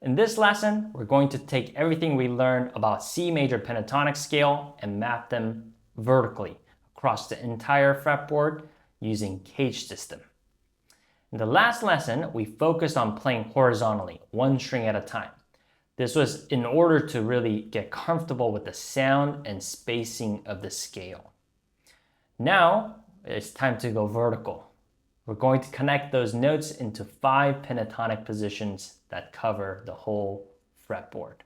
In this lesson, we're going to take everything we learned about C major pentatonic scale and map them vertically across the entire fretboard using CAGED system. In the last lesson, we focused on playing horizontally, one string at a time. This was in order to really get comfortable with the sound and spacing of the scale. Now, it's time to go vertical. We're going to connect those notes into 5 pentatonic positions that cover the whole fretboard.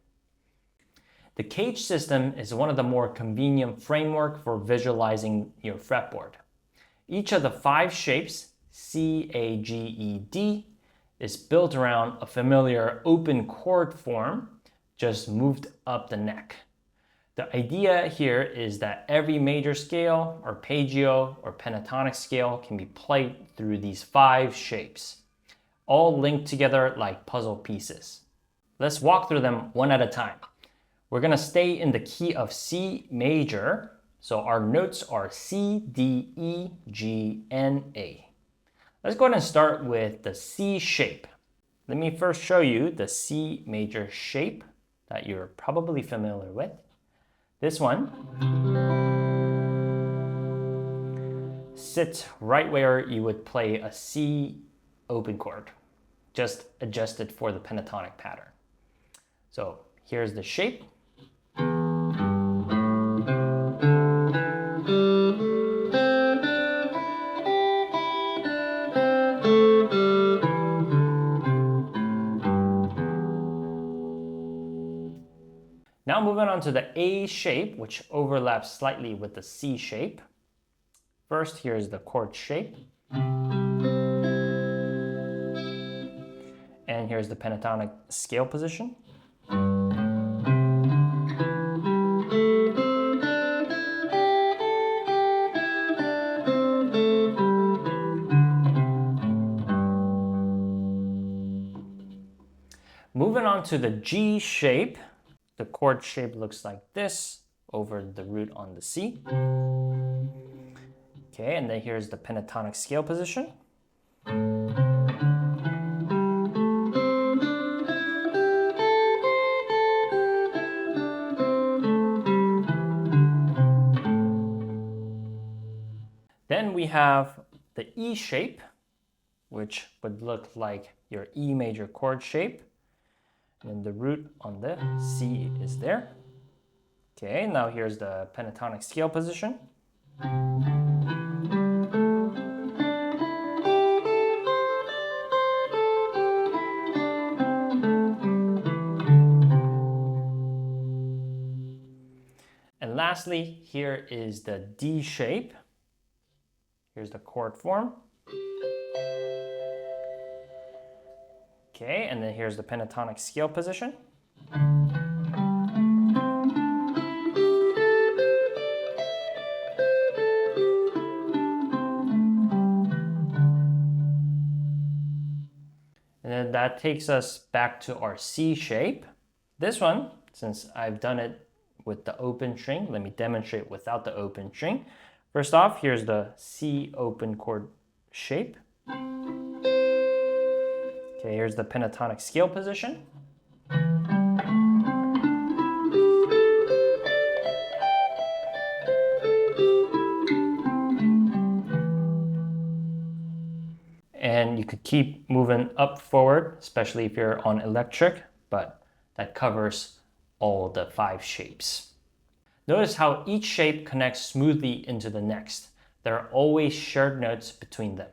The CAGED system is one of the more convenient framework for visualizing your fretboard. Each of the 5 shapes, CAGED, is built around a familiar open chord form, just moved up the neck. The idea here is that every major scale, arpeggio, or pentatonic scale can be played through these 5 shapes, all linked together like puzzle pieces. Let's walk through them one at a time. We're going to stay in the key of C major, so our notes are C, D, E, G, and A. Let's go ahead and start with the C shape. Let me first show you the C major shape that you're probably familiar with. This one sits right where you would play a C open chord, just adjusted for the pentatonic pattern. So here's the shape. Now moving on to the A shape, which overlaps slightly with the C shape. First, here's the chord shape. And here's the pentatonic scale position. Moving on to the G shape. The chord shape looks like this over the root on the C. Okay, and then here's the pentatonic scale position. Then we have the E shape, which would look like your E major chord shape. And the root on the C is there. Okay, now here's the pentatonic scale position. And lastly, here is the D shape. Here's the chord form. Okay, and then here's the pentatonic scale position. And then that takes us back to our C shape. This one, since I've done it with the open string, let me demonstrate without the open string. First off, here's the C open chord shape. Okay, here's the pentatonic scale position. And you could keep moving up forward, especially if you're on electric, but that covers all the 5 shapes. Notice how each shape connects smoothly into the next. There are always shared notes between them.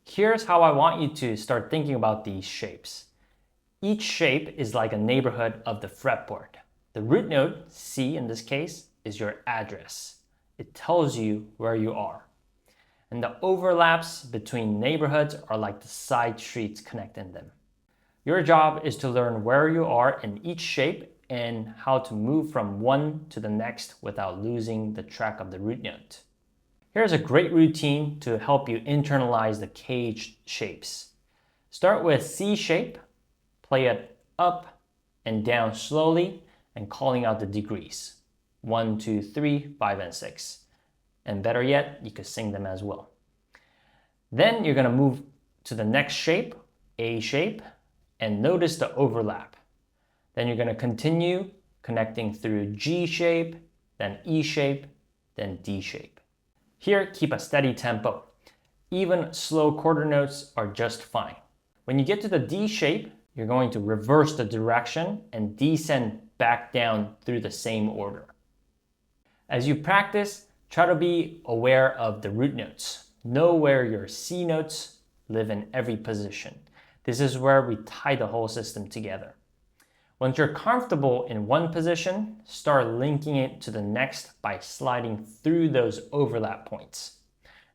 Here's how I want you to start thinking about these shapes. Each shape is like a neighborhood of the fretboard. The root note, C in this case, is your address. It tells you where you are. And the overlaps between neighborhoods are like the side streets connecting them. Your job is to learn where you are in each shape and how to move from one to the next without losing the track of the root note. Here's a great routine to help you internalize the CAGED shapes. Start with C shape, play it up and down slowly and calling out the degrees. 1, 2, 3, 5, and 6. And better yet, you could sing them as well. Then you're going to move to the next shape, A shape, and notice the overlap. Then you're going to continue connecting through G shape, then E shape, then D shape. Here, keep a steady tempo. Even slow quarter notes are just fine. When you get to the D shape, you're going to reverse the direction and descend back down through the same order. As you practice, try to be aware of the root notes. Know where your C notes live in every position. This is where we tie the whole system together. Once you're comfortable in one position, start linking it to the next by sliding through those overlap points.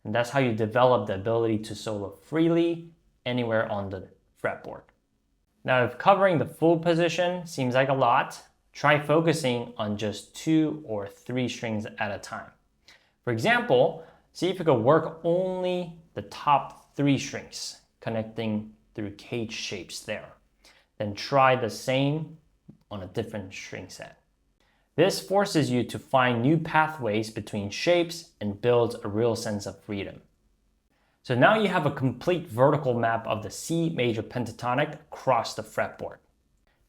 And that's how you develop the ability to solo freely anywhere on the fretboard. Now, if covering the full position seems like a lot, try focusing on just 2 or 3 strings at a time. For example, see if you could work only the top 3 strings, connecting through CAGED shapes there. Then try the same on a different string set. This forces you to find new pathways between shapes and builds a real sense of freedom. So now you have a complete vertical map of the C major pentatonic across the fretboard.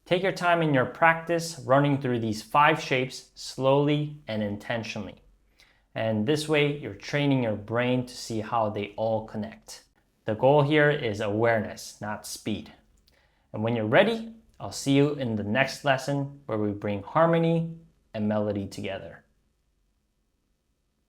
Take your time in your practice running through these 5 shapes slowly and intentionally. And this way you're training your brain to see how they all connect. The goal here is awareness, not speed. And when you're ready, I'll see you in the next lesson where we bring harmony and melody together.